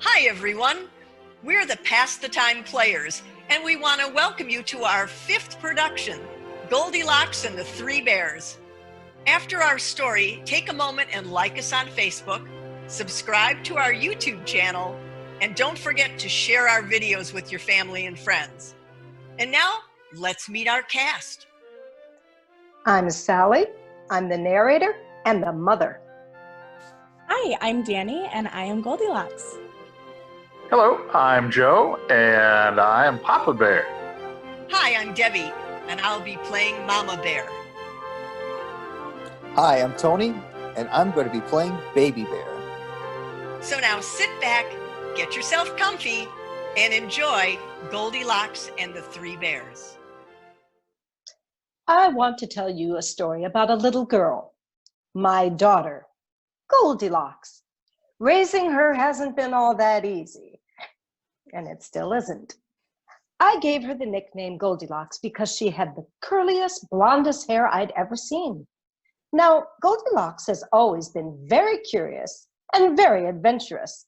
Hi, everyone. We're the Pass the Time Players, and we want to welcome you to our 5th production, Goldilocks and the Three Bears. After our story, take a moment and like us on Facebook, subscribe to our YouTube channel, and don't forget to share our videos with your family and friends. And now, let's meet our cast. I'm Sally. I'm the narrator and the mother. Hi, I'm Danny, and I am Goldilocks. Hello, I'm Joe, and I am Papa Bear. Hi, I'm Debbie, and I'll be playing Mama Bear. Hi, I'm Tony, and I'm going to be playing Baby Bear. So now sit back, get yourself comfy, and enjoy Goldilocks and the Three Bears. I want to tell you a story about a little girl, my daughter, Goldilocks. Raising her hasn't been all that easy, and it still isn't. I gave her the nickname Goldilocks because she had the curliest, blondest hair I'd ever seen. Now, Goldilocks has always been very curious and very adventurous,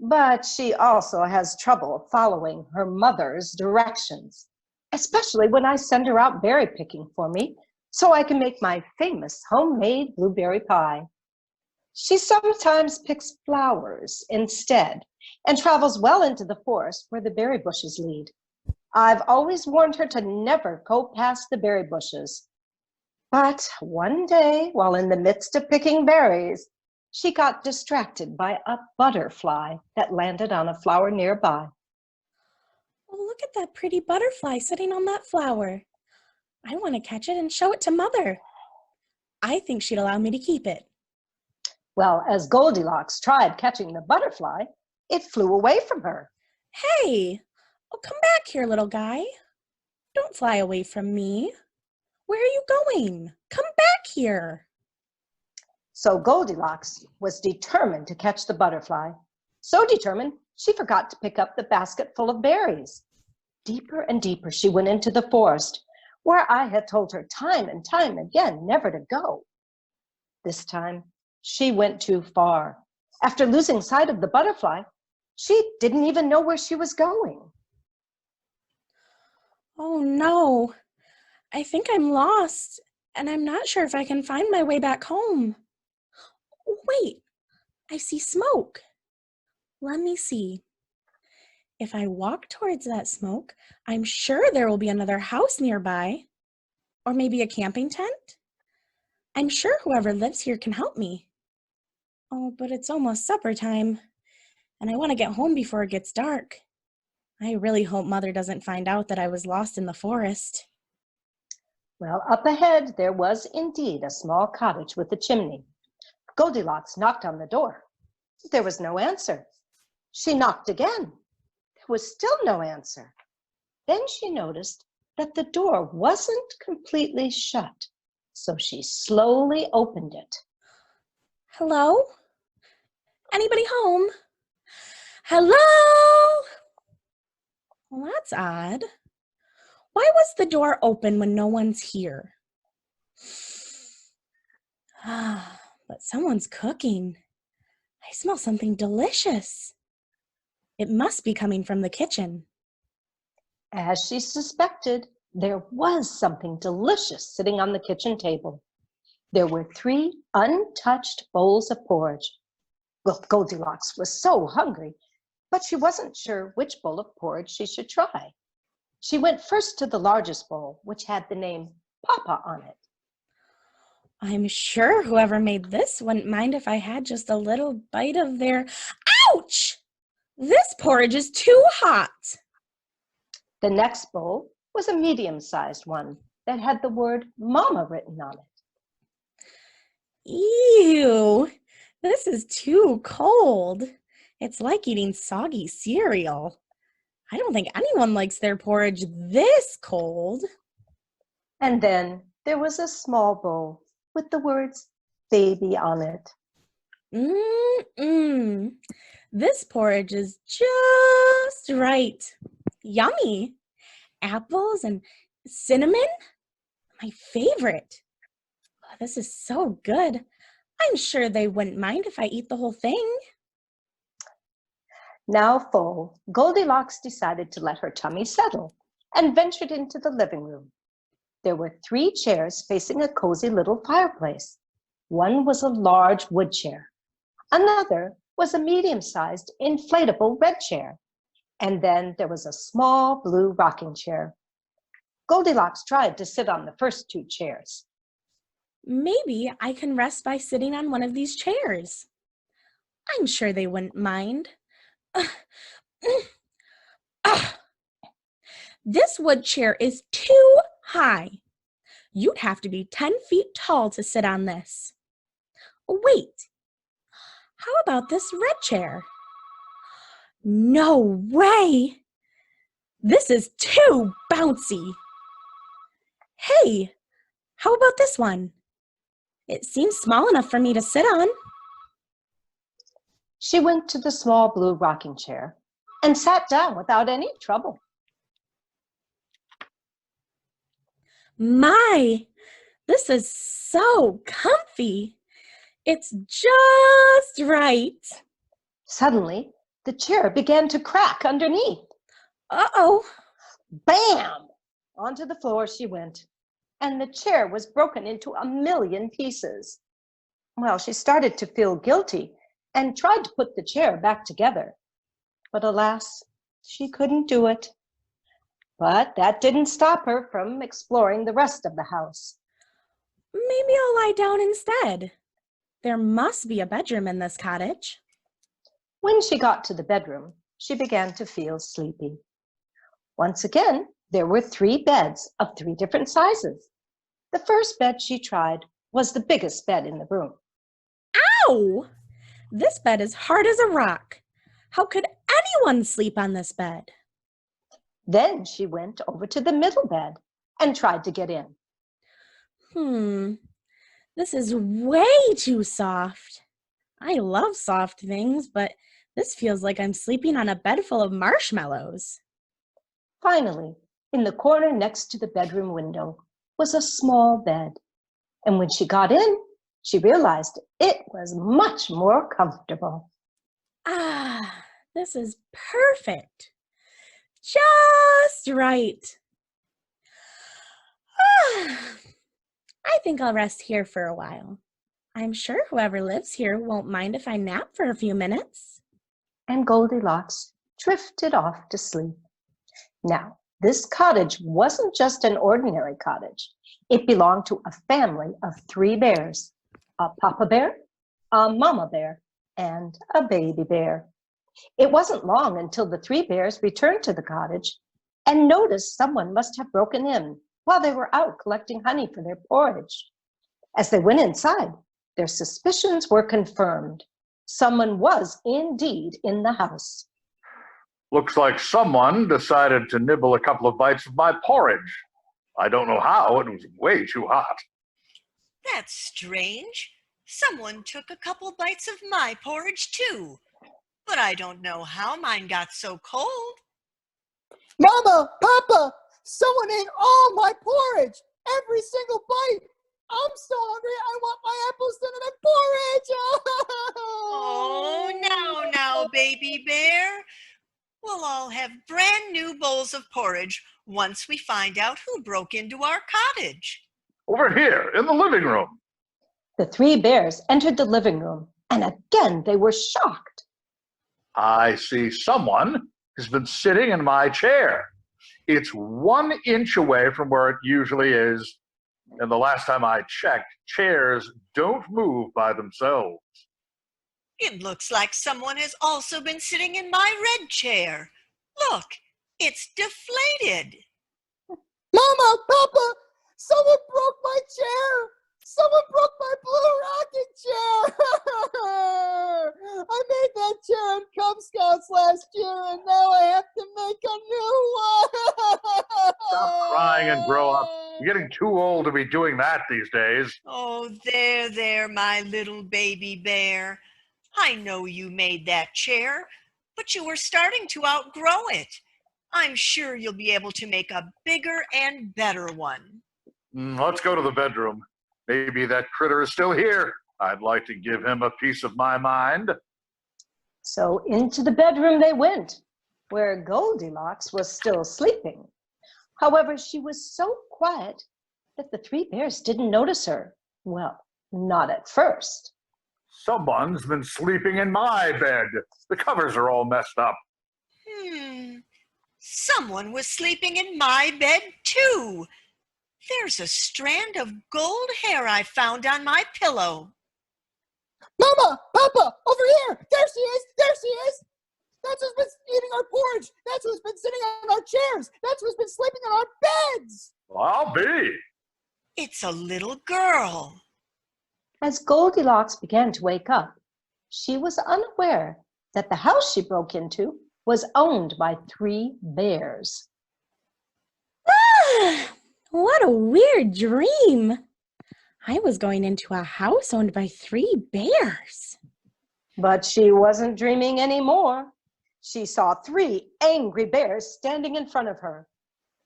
but she also has trouble following her mother's directions, especially when I send her out berry picking for me so I can make my famous homemade blueberry pie. She sometimes picks flowers instead and travels well into the forest where the berry bushes lead. I've always warned her to never go past the berry bushes. But one day, while in the midst of picking berries, she got distracted by a butterfly that landed on a flower nearby. Oh, look at that pretty butterfly sitting on that flower. I want to catch it and show it to Mother. I think she'd allow me to keep it. Well, as Goldilocks tried catching the butterfly, it flew away from her. Hey, come back here, little guy. Don't fly away from me. Where are you going? Come back here. So Goldilocks was determined to catch the butterfly. So determined, she forgot to pick up the basket full of berries. Deeper and deeper she went into the forest, where I had told her time and time again never to go. This time, she went too far. After losing sight of the butterfly, she didn't even know where she was going. Oh no, I think I'm lost, and I'm not sure if I can find my way back home. Wait, I see smoke. Let me see. If I walk towards that smoke, I'm sure there will be another house nearby, or maybe a camping tent. I'm sure whoever lives here can help me. Oh, but it's almost supper time, and I want to get home before it gets dark. I really hope Mother doesn't find out that I was lost in the forest. Well, up ahead, there was indeed a small cottage with a chimney. Goldilocks knocked on the door. There was no answer. She knocked again. There was still no answer. Then she noticed that the door wasn't completely shut, so she slowly opened it. Hello? Anybody home? Hello? Well, that's odd. Why was the door open when no one's here? But someone's cooking. I smell something delicious. It must be coming from the kitchen. As she suspected, there was something delicious sitting on the kitchen table. There were 3 untouched bowls of porridge. Well, Goldilocks was so hungry, but she wasn't sure which bowl of porridge she should try. She went first to the largest bowl, which had the name Papa on it. I'm sure whoever made this wouldn't mind if I had just a little bite of their... Ouch! This porridge is too hot. The next bowl was a medium-sized one that had the word Mama written on it. Ew, this is too cold. It's like eating soggy cereal. I don't think anyone likes their porridge this cold. And then there was a small bowl with the words baby on it. This porridge is just right. Yummy. Apples and cinnamon, my favorite. Oh, this is so good. I'm sure they wouldn't mind if I eat the whole thing. Now full, Goldilocks decided to let her tummy settle and ventured into the living room. There were 3 chairs facing a cozy little fireplace. One was a large wood chair. Another was a medium-sized inflatable red chair. And then there was a small blue rocking chair. Goldilocks tried to sit on the first 2 chairs. Maybe I can rest by sitting on one of these chairs. I'm sure they wouldn't mind. This wood chair is too high. You'd have to be 10 feet tall to sit on this. Wait, how about this red chair? No way! This is too bouncy. Hey, how about this one? It seems small enough for me to sit on. She went to the small blue rocking chair and sat down without any trouble. My, this is so comfy. It's just right. Suddenly, the chair began to crack underneath. Uh-oh. Bam! Onto the floor she went, and the chair was broken into a million pieces. Well, she started to feel guilty and tried to put the chair back together. But alas, she couldn't do it. But that didn't stop her from exploring the rest of the house. Maybe I'll lie down instead. There must be a bedroom in this cottage. When she got to the bedroom, she began to feel sleepy. Once again, there were 3 beds of 3 different sizes. The first bed she tried was the biggest bed in the room. Ow! This bed is hard as a rock. How could anyone sleep on this bed? Then she went over to the middle bed and tried to get in. This is way too soft. I love soft things, but this feels like I'm sleeping on a bed full of marshmallows. Finally, in the corner next to the bedroom window was a small bed. And when she got in, she realized it was much more comfortable. Ah, this is perfect. Just right. I think I'll rest here for a while. I'm sure whoever lives here won't mind if I nap for a few minutes. And Goldilocks drifted off to sleep. Now, this cottage wasn't just an ordinary cottage. It belonged to a family of 3 bears, a papa bear, a mama bear, and a baby bear. It wasn't long until the 3 bears returned to the cottage and noticed someone must have broken in while they were out collecting honey for their porridge. As they went inside, their suspicions were confirmed. Someone was indeed in the house. Looks like someone decided to nibble a couple of bites of my porridge. I don't know how, it was way too hot. That's strange. Someone took a couple bites of my porridge too. But I don't know how mine got so cold. Mama, Papa, someone ate all my porridge, every single bite. I'm so hungry, I want my apple cinnamon porridge. Oh, now, baby bear. We'll all have brand new bowls of porridge once we find out who broke into our cottage. Over here, in the living room. The 3 bears entered the living room, and again they were shocked. I see someone has been sitting in my chair. It's 1 inch away from where it usually is. And the last time I checked, chairs don't move by themselves. It looks like someone has also been sitting in my red chair. Look, it's deflated. Mama, Papa, someone broke my chair. Someone broke my blue rocking chair. I made that chair in Cub Scouts last year, and now I have to make a new one. Stop crying and grow up. You're getting too old to be doing that these days. Oh, there, my little baby bear. I know you made that chair, but you were starting to outgrow it. I'm sure you'll be able to make a bigger and better one. Let's go to the bedroom. Maybe that critter is still here. I'd like to give him a piece of my mind. So into the bedroom they went, where Goldilocks was still sleeping. However, she was so quiet that the three bears didn't notice her. Well, not at first. Someone's been sleeping in my bed. The covers are all messed up. Someone was sleeping in my bed too. There's a strand of gold hair I found on my pillow. Mama, Papa, over here! There she is! There she is! That's who's been eating our porridge! That's who's been sitting on our chairs! That's who's been sleeping on our beds! Well, I'll be. It's a little girl. As Goldilocks began to wake up, she was unaware that the house she broke into was owned by three bears. What a weird dream. I was going into a house owned by three bears. But she wasn't dreaming anymore. She saw three angry bears standing in front of her.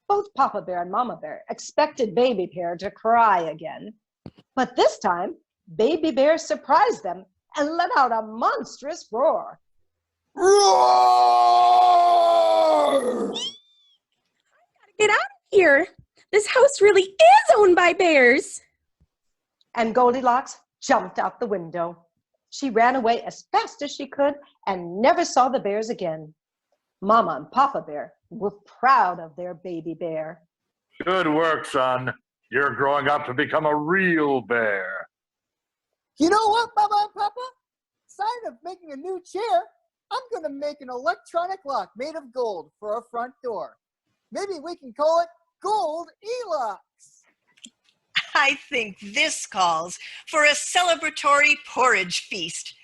Both Papa Bear and Mama Bear expected Baby Bear to cry again. But this time, Baby Bear surprised them and let out a monstrous roar. Roar! Get out of here. This house really is owned by bears. And Goldilocks jumped out the window. She ran away as fast as she could and never saw the bears again. Mama and Papa Bear were proud of their baby bear. Good work, son. You're growing up to become a real bear. You know what, Mama and Papa? Instead of making a new chair, I'm going to make an electronic lock made of gold for our front door. Maybe we can call it Goldilocks. I think this calls for a celebratory porridge feast.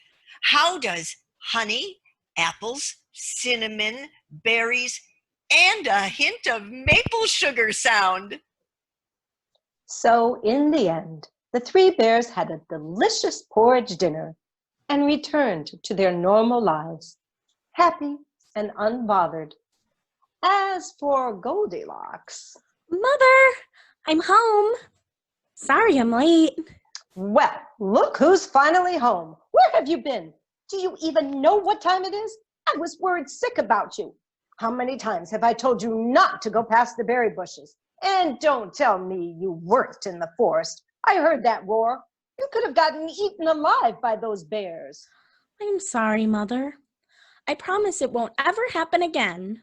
How does honey, apples, cinnamon, berries, and a hint of maple sugar sound? So in the end, the three bears had a delicious porridge dinner and returned to their normal lives, happy and unbothered. As for Goldilocks, Mother, I'm home. Sorry I'm late. well, look who's finally home. Where have you been? Do you even know what time it is? I was worried sick about you. How many times have I told you not to go past the berry bushes? And don't tell me you worked in the forest. I heard that roar. You could have gotten eaten alive by those bears. I'm sorry, Mother. I promise it won't ever happen again.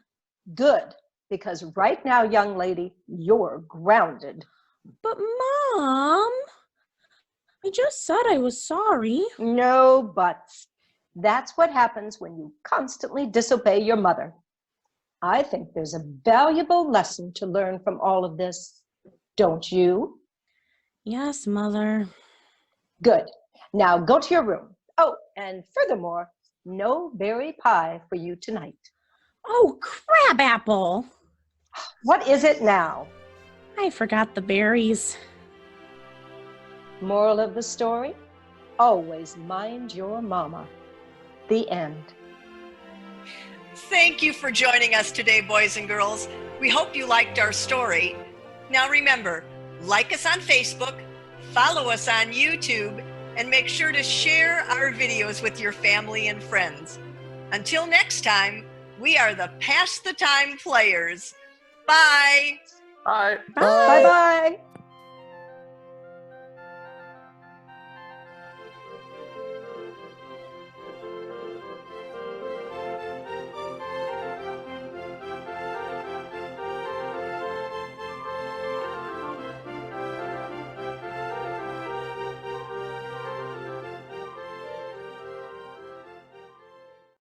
Good, because right now, young lady, you're grounded. But Mom, I just said I was sorry. No buts. That's what happens when you constantly disobey your mother. I think there's a valuable lesson to learn from all of this. Don't you? Yes, Mother. Good. Now go to your room. Oh, and furthermore, no berry pie for you tonight. Oh, crabapple. What is it now? I forgot the berries. Moral of the story? Always mind your mama. The end. Thank you for joining us today, boys and girls. We hope you liked our story. Now remember, like us on Facebook, follow us on YouTube, and make sure to share our videos with your family and friends. Until next time, we are the Pass the Time Players. Bye. Bye. Bye-bye.